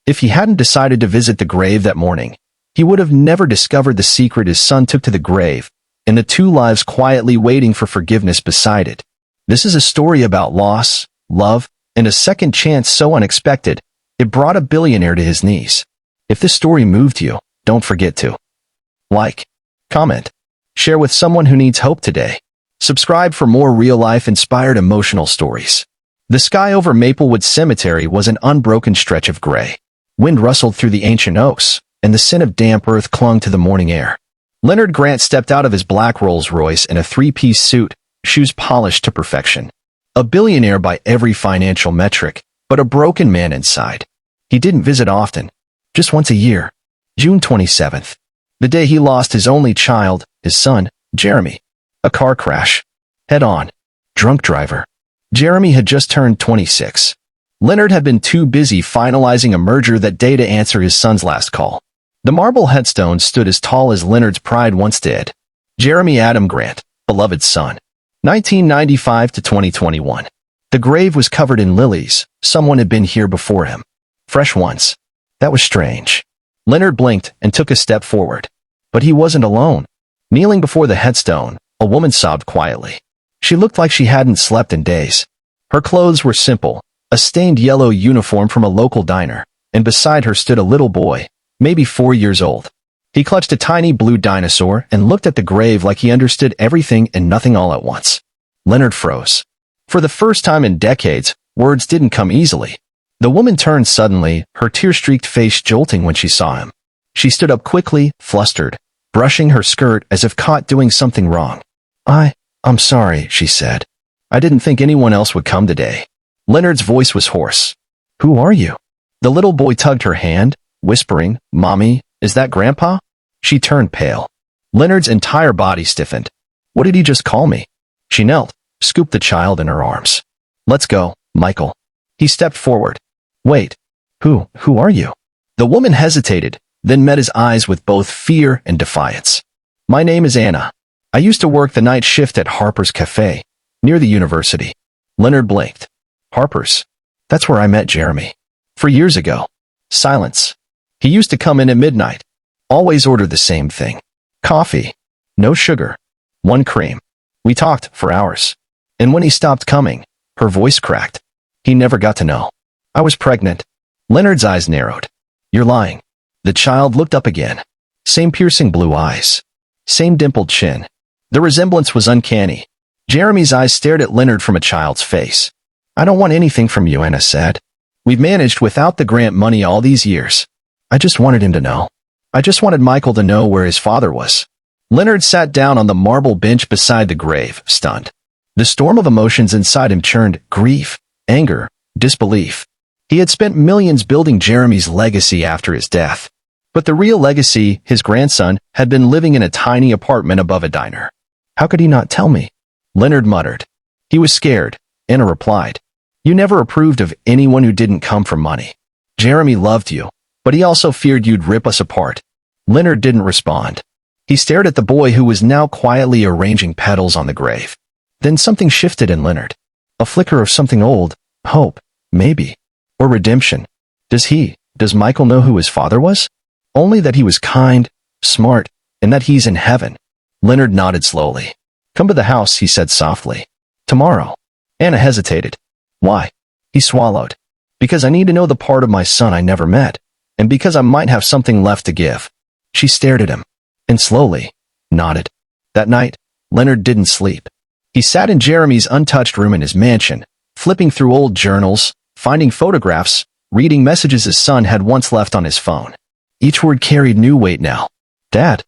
If he hadn't decided to visit the grave that morning, he would have never discovered the secret his son took to the grave, and the two lives quietly waiting for forgiveness beside it. This is a story about loss, love, and a second chance so unexpected, it brought a billionaire to his knees. If this story moved you, don't forget to like, comment, share with someone who needs hope today. Subscribe for more real-life inspired emotional stories. The sky over Maplewood Cemetery was an unbroken stretch of gray. Wind rustled through the ancient oaks, and the scent of damp earth clung to the morning air. Leonard Grant stepped out of his black Rolls-Royce in a three-piece suit, shoes polished to perfection. A billionaire by every financial metric, but a broken man inside. He didn't visit often, just once a year. June 27th, the day he lost his only child, his son, Jeremy. A car crash. Head-on. Drunk driver. Jeremy had just turned 26. Leonard had been too busy finalizing a merger that day to answer his son's last call. The marble headstone stood as tall as Leonard's pride once did. Jeremy Adam Grant, beloved son. 1995 to 2021. The grave was covered in lilies. Someone had been here before him. Fresh ones. That was strange. Leonard blinked and took a step forward. But he wasn't alone. Kneeling before the headstone, a woman sobbed quietly. She looked like she hadn't slept in days. Her clothes were simple, a stained yellow uniform from a local diner, and beside her stood a little boy, maybe 4 years old. He clutched a tiny blue dinosaur and looked at the grave like he understood everything and nothing all at once. Leonard froze. For the first time in decades, words didn't come easily. The woman turned suddenly, her tear-streaked face jolting when she saw him. She stood up quickly, flustered, brushing her skirt as if caught doing something wrong. I'm sorry, she said. I didn't think anyone else would come today. Leonard's voice was hoarse. Who are you? The little boy tugged her hand, whispering, Mommy, is that Grandpa? She turned pale. Leonard's entire body stiffened. What did he just call me? She knelt, scooped the child in her arms. Let's go, Michael. He stepped forward. Wait. Who are you? The woman hesitated, then met his eyes with both fear and defiance. My name is Anna. I used to work the night shift at Harper's Cafe, near the university. Leonard blinked. Harper's? That's where I met Jeremy. 4 years ago. Silence. He used to come in at midnight. Always order the same thing. Coffee. No sugar. 1 cream. We talked for hours. And when he stopped coming, her voice cracked. He never got to know. I was pregnant. Leonard's eyes narrowed. You're lying. The child looked up again. Same piercing blue eyes. Same dimpled chin. The resemblance was uncanny. Jeremy's eyes stared at Leonard from a child's face. I don't want anything from you, Anna said. We've managed without the grant money all these years. I just wanted him to know. I just wanted Michael to know where his father was. Leonard sat down on the marble bench beside the grave, stunned. The storm of emotions inside him churned: grief, anger, disbelief. He had spent millions building Jeremy's legacy after his death. But the real legacy, his grandson, had been living in a tiny apartment above a diner. How could he not tell me? Leonard muttered. He was scared. Anna replied. You never approved of anyone who didn't come from money. Jeremy loved you, but he also feared you'd rip us apart. Leonard didn't respond. He stared at the boy who was now quietly arranging petals on the grave. Then something shifted in Leonard. A flicker of something old. Hope, maybe. Or redemption. Does Michael know who his father was? Only that he was kind, smart, and that he's in heaven. Leonard nodded slowly. Come to the house, he said softly. Tomorrow. Anna hesitated. Why? He swallowed. Because I need to know the part of my son I never met, and because I might have something left to give. She stared at him, and slowly nodded. That night, Leonard didn't sleep. He sat in Jeremy's untouched room in his mansion, flipping through old journals, finding photographs, reading messages his son had once left on his phone. Each word carried new weight now. Dad,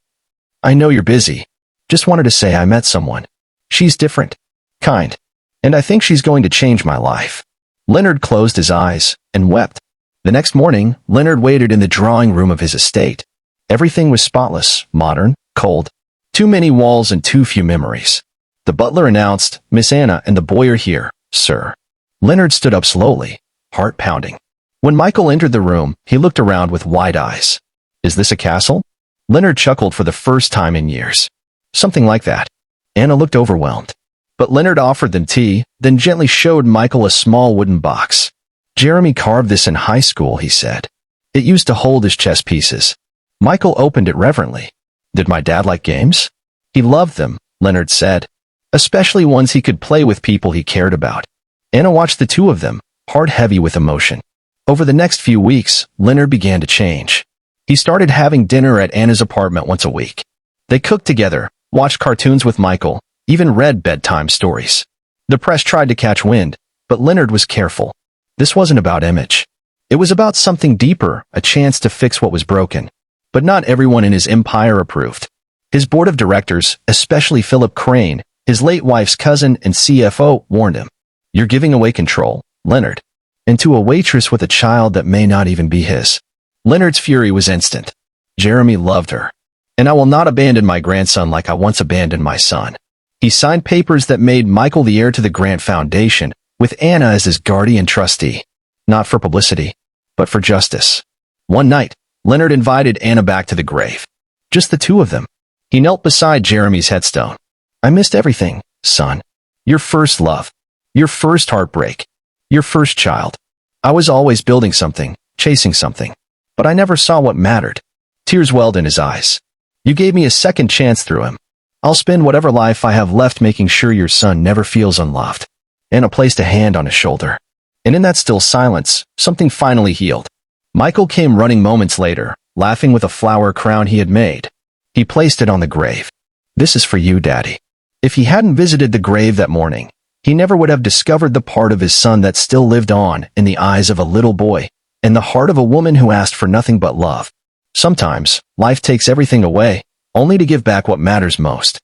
I know you're busy. Just wanted to say I met someone. She's different, kind, and I think she's going to change my life. Leonard closed his eyes and wept. The next morning, Leonard waited in the drawing room of his estate. Everything was spotless, modern, cold. Too many walls and too few memories. The butler announced, Miss Anna and the boy are here, sir. Leonard stood up slowly, heart pounding. When Michael entered the room, he looked around with wide eyes. Is this a castle? Leonard chuckled for the first time in years. Something like that. Anna looked overwhelmed. But Leonard offered them tea, then gently showed Michael a small wooden box. Jeremy carved this in high school, he said. It used to hold his chess pieces. Michael opened it reverently. Did my dad like games? He loved them, Leonard said, especially ones he could play with people he cared about. Anna watched the two of them, heart heavy with emotion. Over the next few weeks, Leonard began to change. He started having dinner at Anna's apartment once a week. They cooked together, watched cartoons with Michael, even read bedtime stories. The press tried to catch wind, but Leonard was careful. This wasn't about image. It was about something deeper, a chance to fix what was broken. But not everyone in his empire approved. His board of directors, especially Philip Crane, his late wife's cousin and CFO, warned him. You're giving away control, Leonard, into a waitress with a child that may not even be his. Leonard's fury was instant. Jeremy loved her. And I will not abandon my grandson like I once abandoned my son. He signed papers that made Michael the heir to the Grant Foundation, with Anna as his guardian trustee. Not for publicity, but for justice. One night, Leonard invited Anna back to the grave. Just the two of them. He knelt beside Jeremy's headstone. I missed everything, son. Your first love. Your first heartbreak. Your first child. I was always building something, chasing something. But I never saw what mattered. Tears welled in his eyes. You gave me a second chance through him. I'll spend whatever life I have left making sure your son never feels unloved. Anna placed a hand on his shoulder. And in that still silence, something finally healed. Michael came running moments later, laughing with a flower crown he had made. He placed it on the grave. This is for you, Daddy. If he hadn't visited the grave that morning, he never would have discovered the part of his son that still lived on in the eyes of a little boy, in the heart of a woman who asked for nothing but love. Sometimes, life takes everything away, only to give back what matters most.